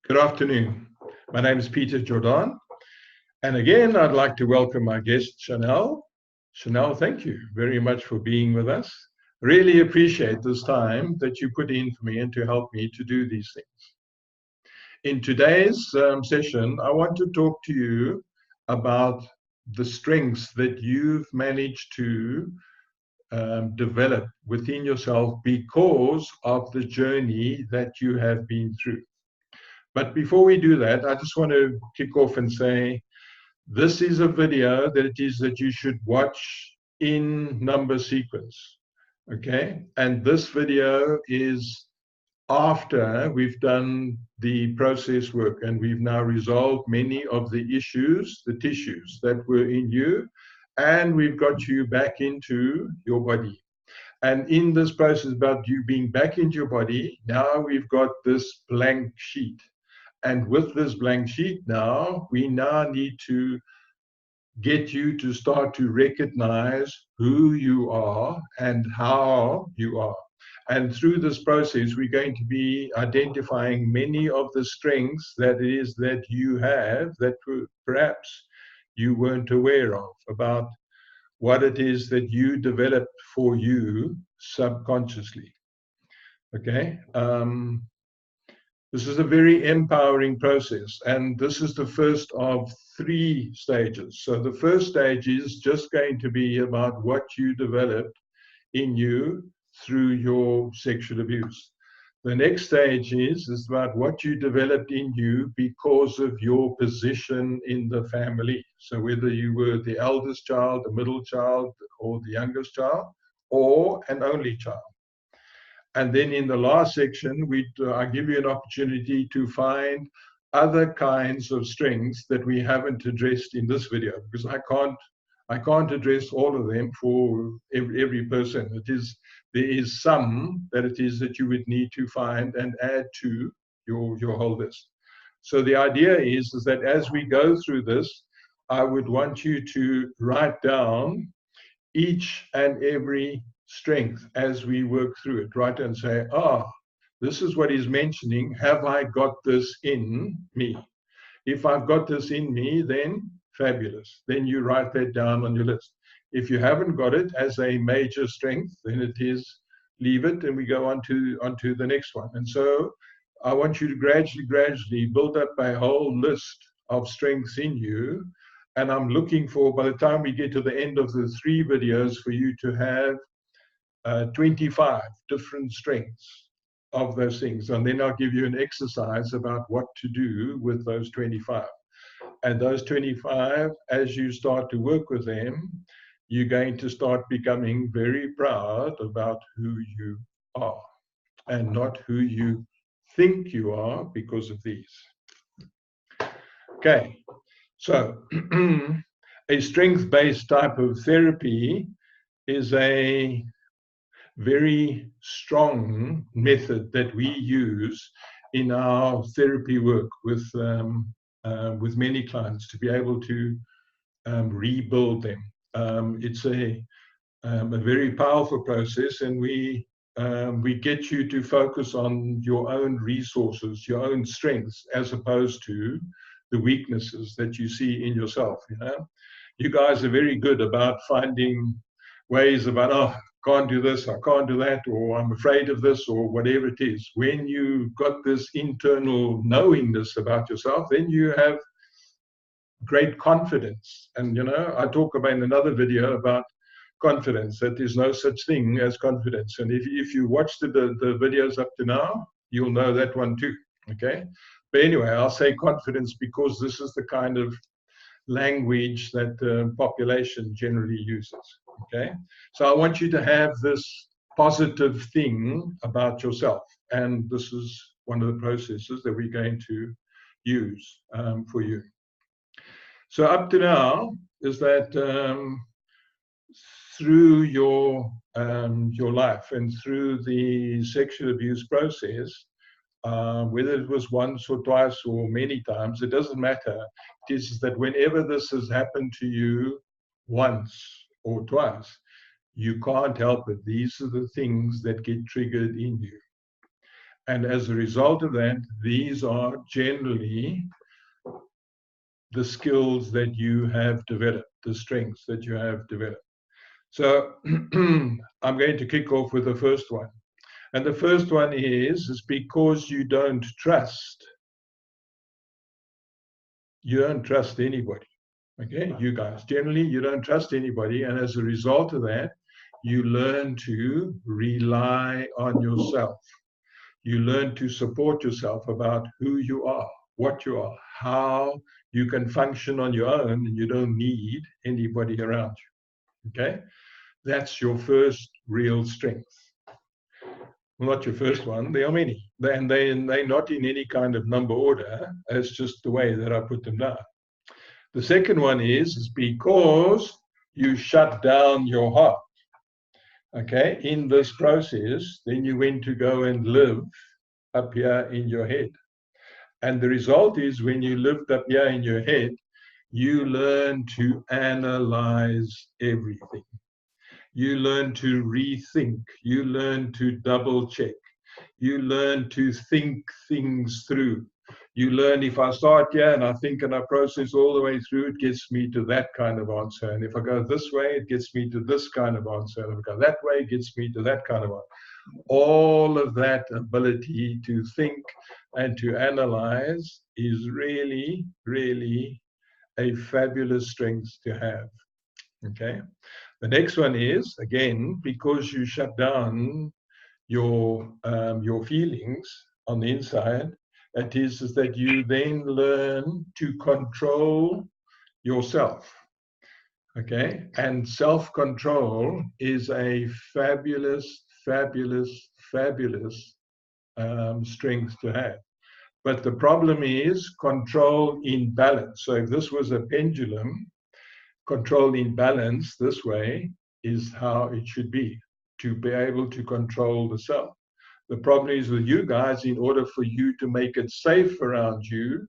Good afternoon. My name is Peter Jordan. And again, I'd like to welcome our guest, Chanel. Chanel, thank you very much for being with us. Really appreciate this time that you put in for me and to help me to do these things. In today's session, I want to talk to you about the strengths that you've managed to develop within yourself because of the journey that you have been through. But before we do that, I just want to kick off and say, this is a video that it is that you should watch in number sequence, okay? And this video is after we've done the process work and we've now resolved many of the issues, the tissues that were in you, and we've got you back into your body. And in this process about you being back into your body, now we've got this blank sheet. And with this blank sheet now, we now need to get you to start to recognize who you are and how you are. And through this process, we're going to be identifying many of the strengths that it is that you have that perhaps you weren't aware of, about what it is that you developed for you subconsciously. Okay? This is a very empowering process, and this is the first of 3 stages. So the first stage is just going to be about what you developed in you through your sexual abuse. The next stage is about what you developed in you because of your position in the family. So whether you were the eldest child, the middle child, or the youngest child, or an only child. And then in the last section, I give you an opportunity to find other kinds of strengths that we haven't addressed in this video, because I can't address all of them for every person. There is some that it is that you would need to find and add to your whole list. So the idea is that as we go through this, I would want you to write down each and every strength as we work through it, right? And say, this is what he's mentioning. Have I got this in me? If I've got this in me, then fabulous. Then you write that down on your list. If you haven't got it as a major strength, then it is leave it and we go on to the next one. And so I want you to gradually build up a whole list of strengths in you. And I'm looking for, by the time we get to the end of the 3 videos, for you to have 25 different strengths of those things. And then I'll give you an exercise about what to do with those 25. And those 25, as you start to work with them, you're going to start becoming very proud about who you are and not who you think you are because of these. Okay, so a strength-based type of therapy is a very strong method that we use in our therapy work with many clients to be able to rebuild them. It's a very powerful process, and we get you to focus on your own resources, your own strengths, as opposed to the weaknesses that you see in yourself. You guys are very good about finding ways about, can't do this, I can't do that, or I'm afraid of this, or whatever it is. When you've got this internal knowingness about yourself, then you have great confidence. And I talk about in another video about confidence, that there's no such thing as confidence. And if you watch the videos up to now, you'll know that one too. Okay, but anyway, I'll say confidence because this is the kind of language that the population generally uses. Okay, so I want you to have this positive thing about yourself, and this is one of the processes that we're going to use for you. So up to now is that through your life and through the sexual abuse process, whether it was once or twice or many times, it doesn't matter. It is that whenever this has happened to you once or twice, you can't help it. These are the things that get triggered in you. And as a result of that, these are generally the skills that you have developed, the strengths that you have developed. So I'm going to kick off with the first one. And the first one is because you don't trust anybody. Okay, you guys, generally you don't trust anybody. And as a result of that, you learn to rely on yourself. You learn to support yourself about who you are, what you are, how you can function on your own, and you don't need anybody around you. Okay, that's your first real strength. Well, not your first one. There are many, and they're not in any kind of number order. It's just the way that I put them down. The second one is because you shut down your heart. Okay, in this process, then you went to go and live up here in your head. And the result is when you lived up here in your head, you learn to analyze everything. You learn to rethink. You learn to double check. You learn to think things through. You learn, if I start here and I think and I process all the way through, it gets me to that kind of answer. And if I go this way, it gets me to this kind of answer. And if I go that way, it gets me to that kind of answer. All of that ability to think and to analyze is really, really a fabulous strength to have. Okay. The next one is, again, because you shut down your feelings on the inside, it is that you then learn to control yourself. Okay, and self-control is a fabulous, fabulous, fabulous strength to have. But the problem is control in balance. So if this was a pendulum, control in balance this way is how it should be, to be able to control the self. The problem is with you guys, in order for you to make it safe around you,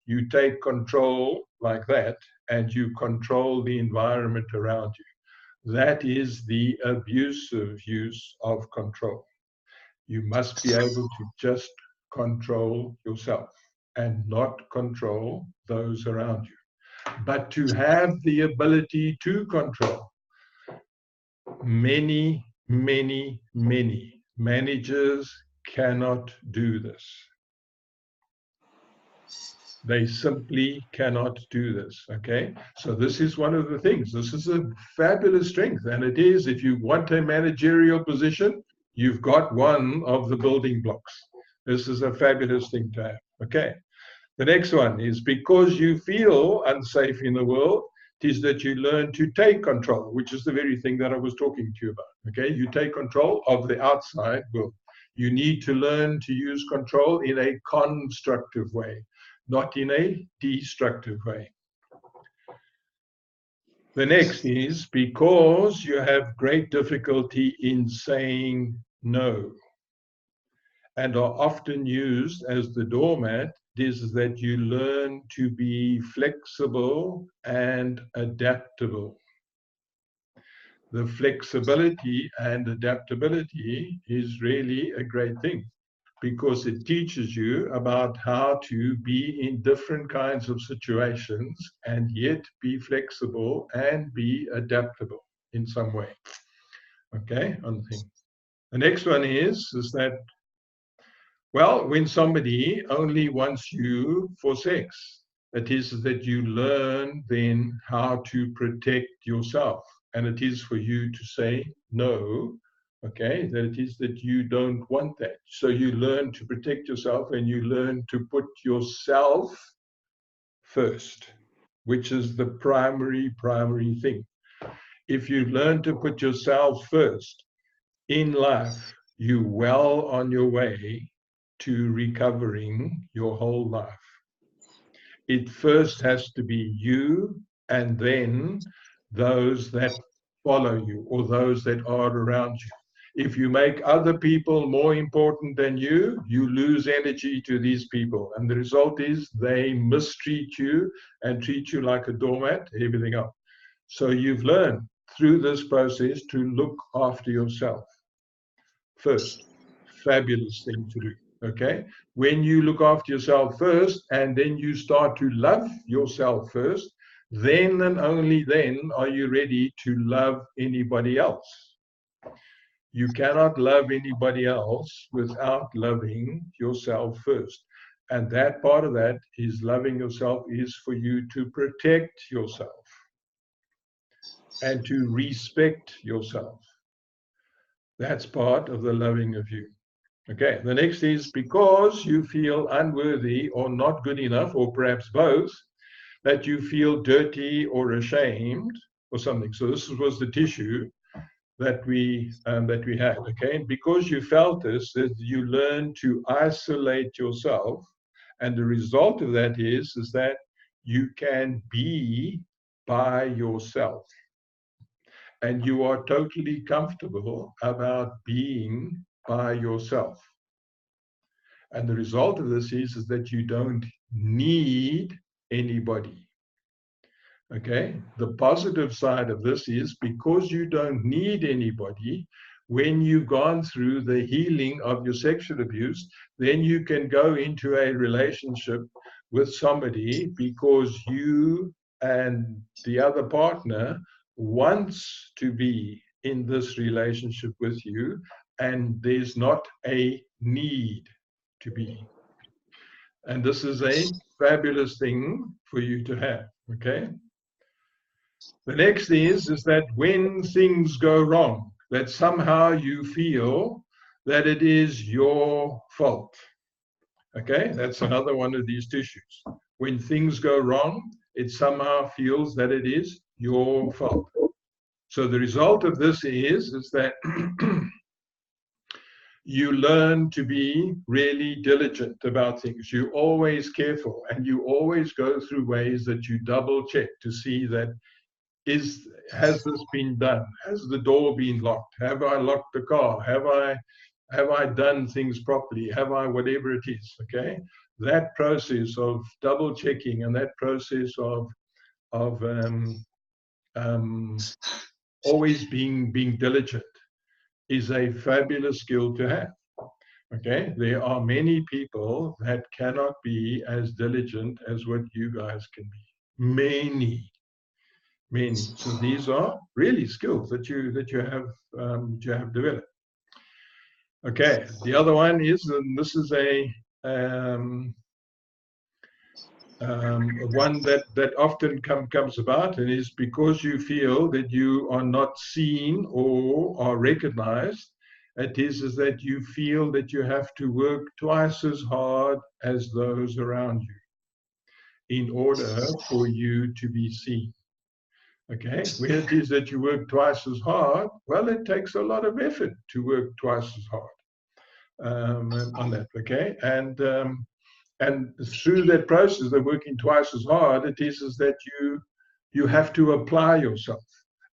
you take control like that and you control the environment around you. That is the abusive use of control. You must be able to just control yourself and not control those around you. But to have the ability to control, many, many, many managers cannot do this. They simply cannot do this. Okay, so this is one of the things. This is a fabulous strength, and it is, if you want a managerial position, you've got one of the building blocks. This is a fabulous thing to have. Okay, the next one is because you feel unsafe in the world, it is that you learn to take control, which is the very thing that I was talking to you about. Okay, you take control of the outside world. You need to learn to use control in a constructive way, not in a destructive way. The next is because you have great difficulty in saying no and are often used as the doormat, is that you learn to be flexible and adaptable. The flexibility and adaptability is really a great thing because it teaches you about how to be in different kinds of situations and yet be flexible and be adaptable in some way. Okay, on the thing. The next one is that, well, when somebody only wants you for sex, it is that you learn then how to protect yourself. And it is for you to say no, okay, that it is that you don't want that. So you learn to protect yourself and you learn to put yourself first, which is the primary thing. If you learn to put yourself first in life, you're well on your way to recovering your whole life. It first has to be you and then those that follow you or those that are around you. If you make other people more important than you, you lose energy to these people. And the result is they mistreat you and treat you like a doormat, everything else. So you've learned through this process to look after yourself first. Fabulous thing to do. Okay, when you look after yourself first and then you start to love yourself first, then and only then are you ready to love anybody else. You cannot love anybody else without loving yourself first. And that part of that is loving yourself is for you to protect yourself and to respect yourself. That's part of the loving of you. Okay, the next is because you feel unworthy or not good enough, or perhaps both, that you feel dirty or ashamed or something. So this was the tissue that we had. Okay, and because you felt this, that you learn to isolate yourself, and the result of that is that you can be by yourself, and you are totally comfortable about being by yourself. And the result of this is that you don't need anybody. Okay, the positive side of this is because you don't need anybody, when you've gone through the healing of your sexual abuse, then you can go into a relationship with somebody because you and the other partner wants to be in this relationship with you, and there's not a need to be. And this is a fabulous thing for you to have, okay? The next is that when things go wrong, that somehow you feel that it is your fault. Okay, that's another one of these tissues. When things go wrong, it somehow feels that it is your fault. So the result of this is that you learn to be really diligent about things. You're always careful, and you always go through ways that you double check to see that has this been done? Has the door been locked? Have I locked the car? Have I done things properly? Have I whatever it is? Okay, that process of double checking and that process of always being diligent is a fabulous skill to have. Okay, there are many people that cannot be as diligent as what you guys can be. Many. So these are really skills that you have developed. Okay, the other one is, and this is a one that often comes about, and is because you feel that you are not seen or are recognized. It is that you feel that you have to work twice as hard as those around you in order for you to be seen. Okay, when it is that you work twice as hard, well, it takes a lot of effort to work twice as hard on that. Okay, and through that process of working twice as hard, it is that you have to apply yourself,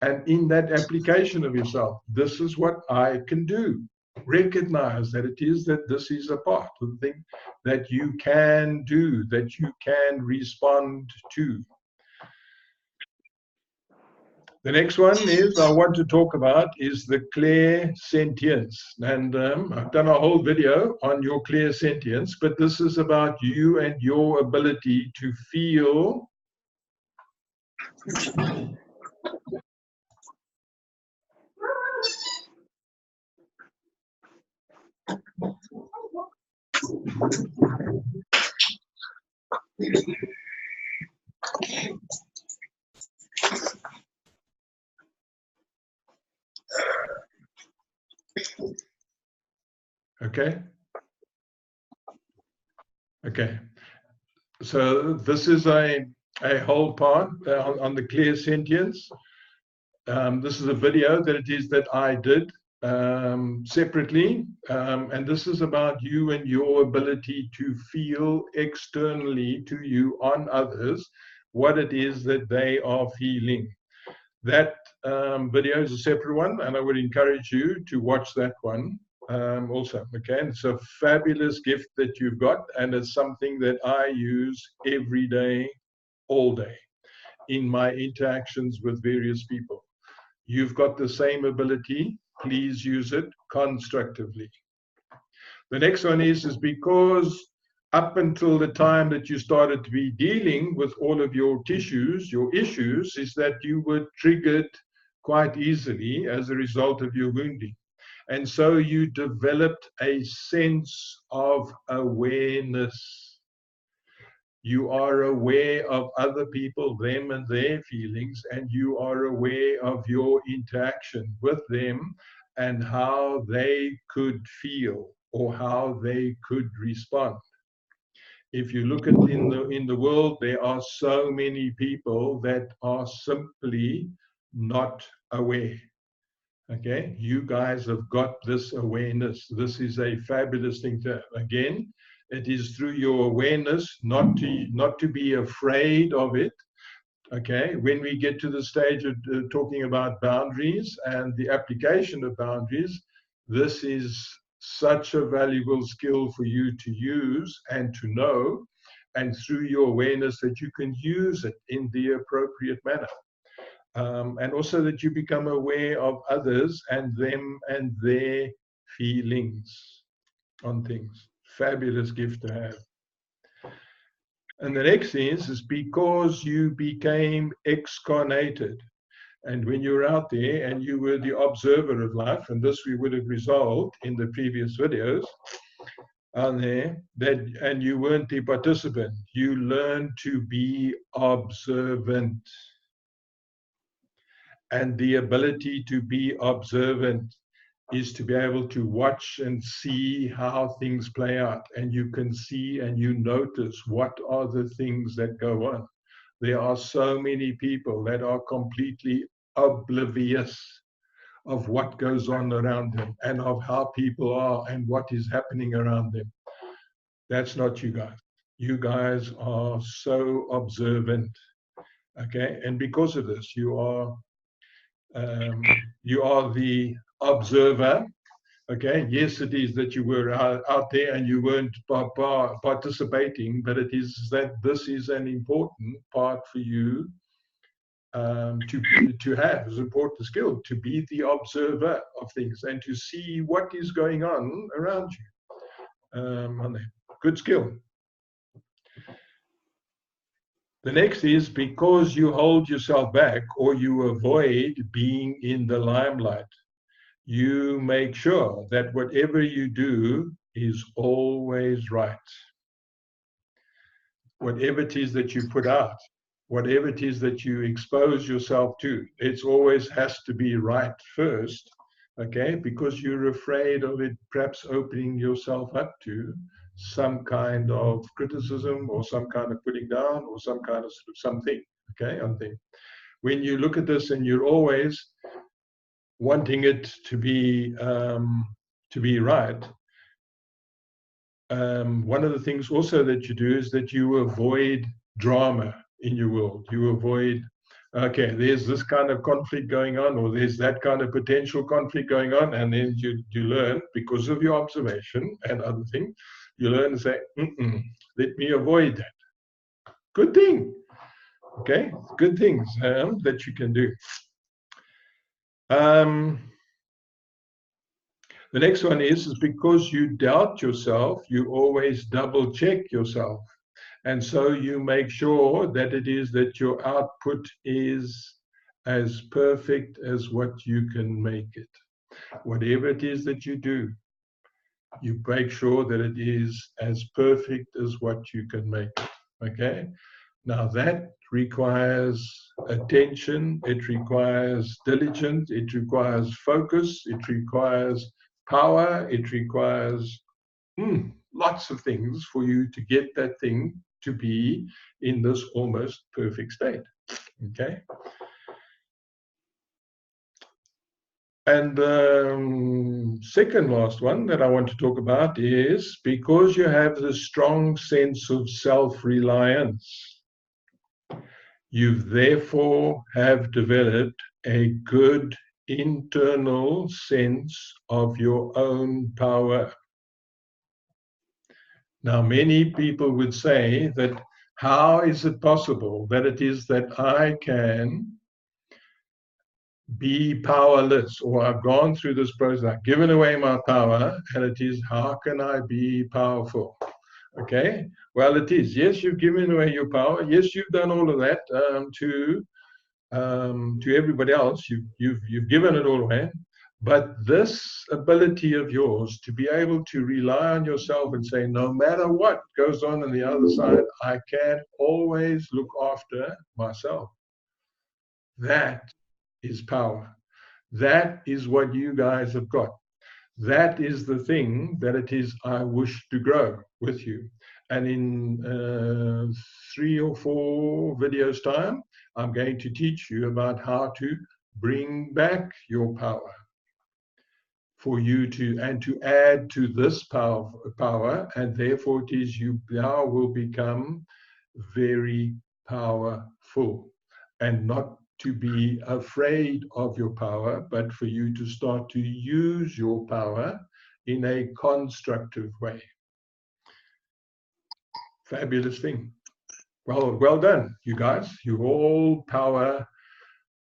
and in that application of yourself, this is what I can do. Recognize that it is that this is a part of the thing that you can do, that you can respond to. The next one is I want to talk about is the clairsentience. And I've done a whole video on your clairsentience, but this is about you and your ability to feel okay. Okay. So this is a whole part on the clairsentience. This is a video that it is that I did separately, and this is about you and your ability to feel externally to you on others what it is that they are feeling. That video is a separate one, and I would encourage you to watch that one also. Okay, and it's a fabulous gift that you've got, and it's something that I use every day, all day, in my interactions with various people. You've got the same ability. Please use it constructively. The next one is because up until the time that you started to be dealing with all of your tissues, your issues, is that you were triggered quite easily as a result of your wounding. And so you developed a sense of awareness. You are aware of other people, them and their feelings, and you are aware of your interaction with them and how they could feel or how they could respond. If you look at in the world, there are so many people that are simply not aware. Okay, you guys have got this awareness. This is a fabulous thing to have. Again, it is through your awareness, not to be afraid of it. Okay, when we get to the stage of talking about boundaries and the application of boundaries, this is such a valuable skill for you to use and to know, and through your awareness that you can use it in the appropriate manner. And also that you become aware of others and them and their feelings on things. Fabulous gift to have. And the next is because you became excarnated. And when you're out there and you were the observer of life, and this we would have resolved in the previous videos on there, and you weren't the participant, you learned to be observant. And the ability to be observant is to be able to watch and see how things play out. And you can see and you notice what are the things that go on. There are so many people that are completely oblivious of what goes on around them and of how people are and what is happening around them. That's not you guys. You guys are so observant. Okay, and because of this, you are the observer. Okay, yes, it is that you were out there and you weren't participating, but it is that this is an important part for you to have as an important skill, to be the observer of things and to see what is going on around you. Good skill. The next is because you hold yourself back or you avoid being in the limelight. You make sure that whatever you do is always right. Whatever it is that you put out, whatever it is that you expose yourself to, it always has to be right first, okay? Because you're afraid of it perhaps opening yourself up to some kind of criticism or some kind of putting down or some kind of something, okay? When you look at this and you're always wanting it to be right, one of the things also that you do is that you avoid drama in your world. You avoid, okay, there's this kind of conflict going on, or there's that kind of potential conflict going on, and then you learn, because of your observation and other things, you learn to say, let me avoid that. Good thing. Okay, good things that you can do. The next one is because you doubt yourself, you always double check yourself. And so you make sure that it is that your output is as perfect as what you can make it. Whatever it is that you do, you make sure that it is as perfect as what you can make it. Okay? Now that requires attention, it requires diligence, it requires focus, it requires power, it requires lots of things for you to get that thing to be in this almost perfect state. Okay? And the second last one that I want to talk about is because you have the strong sense of self-reliance, you therefore have developed a good internal sense of your own power. Now, many people would say that how is it possible that it is that I can be powerless, or I've gone through this process, I've given away my power, and it is, how can I be powerful? Okay, well, it is, yes, you've given away your power. Yes, you've done all of that to everybody else. You've given it all away. But this ability of yours to be able to rely on yourself and say, no matter what goes on the other side, I can always look after myself. That is power. That is what you guys have got. That is the thing that it is I wish to grow with you. And in 3 or 4 videos time, I'm going to teach you about how to bring back your power for you to, and to add to this power, and therefore it is you now will become very powerful, and not to be afraid of your power, but for you to start to use your power in a constructive way. Fabulous thing. Well done, you guys. You're all power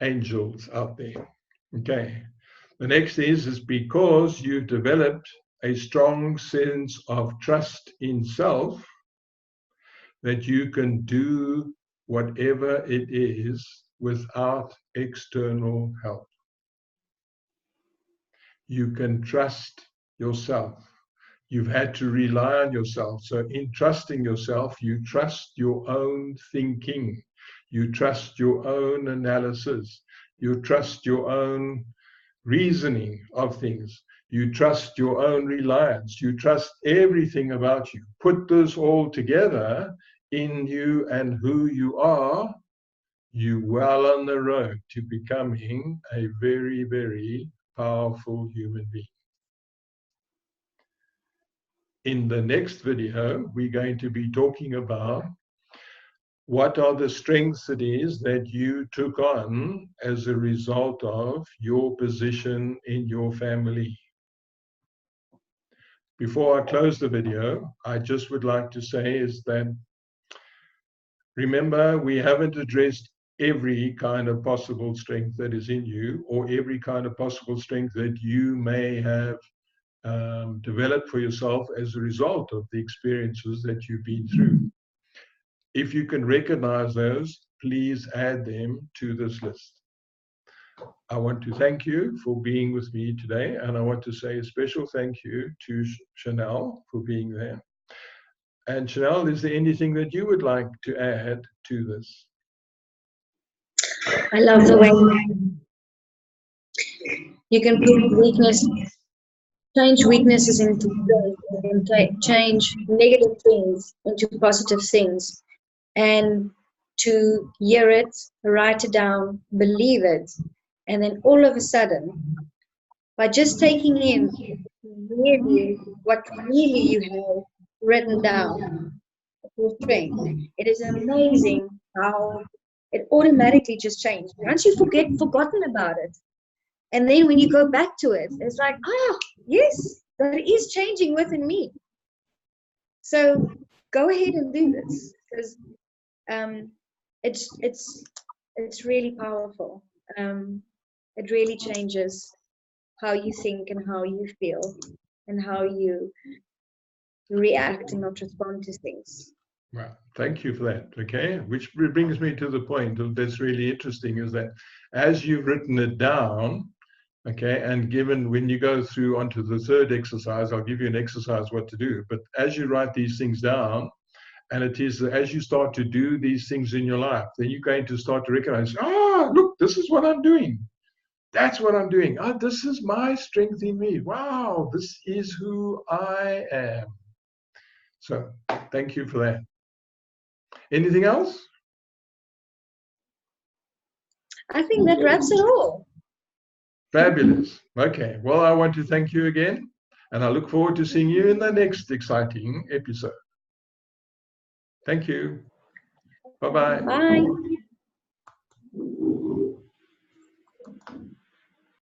angels out there. Okay. The next is because you've developed a strong sense of trust in self, that you can do whatever it is without external help. You can trust yourself. You've had to rely on yourself. So in trusting yourself, you trust your own thinking. You trust your own analysis. You trust your own reasoning of things. You trust your own reliance. You trust everything about you. Put this all together in you and who you are, you well on the road to becoming a very, very powerful human being. In the next video, we're going to be talking about what are the strengths it is that you took on as a result of your position in your family. Before I close the video, I just would like to say is that, remember, we haven't addressed every kind of possible strength that is in you, or every kind of possible strength that you may have developed for yourself as a result of the experiences that you've been through. If you can recognize those, please add them to this list. I want to thank you for being with me today, and I want to say a special thank you to Chanel for being there. And Chanel, is there anything that you would like to add to this? I love the way you can put weakness, change weaknesses into strength, and change negative things into positive things. And to hear it, write it down, believe it, and then all of a sudden, by just taking in really what really you have written down, your strength, it is amazing how it automatically just changed. Once you forgotten about it, and then when you go back to it, it's like, oh, yes, that is changing within me. So go ahead and do this, because it's really powerful. It really changes how you think and how you feel and how you react and not respond to things. Well, thank you for that. Okay, which brings me to the point of that's really interesting, is that as you've written it down, okay, and given when you go through onto the third exercise, I'll give you an exercise what to do. But as you write these things down, and it is as you start to do these things in your life, then you're going to start to recognize, oh, look, this is what I'm doing. That's what I'm doing. Oh, this is my strength in me. Wow, this is who I am. So thank you for that. Anything else? I think that wraps it all. Fabulous. Okay. Well, I want to thank you again, and I look forward to seeing you in the next exciting episode. Thank you. Bye-bye. Bye.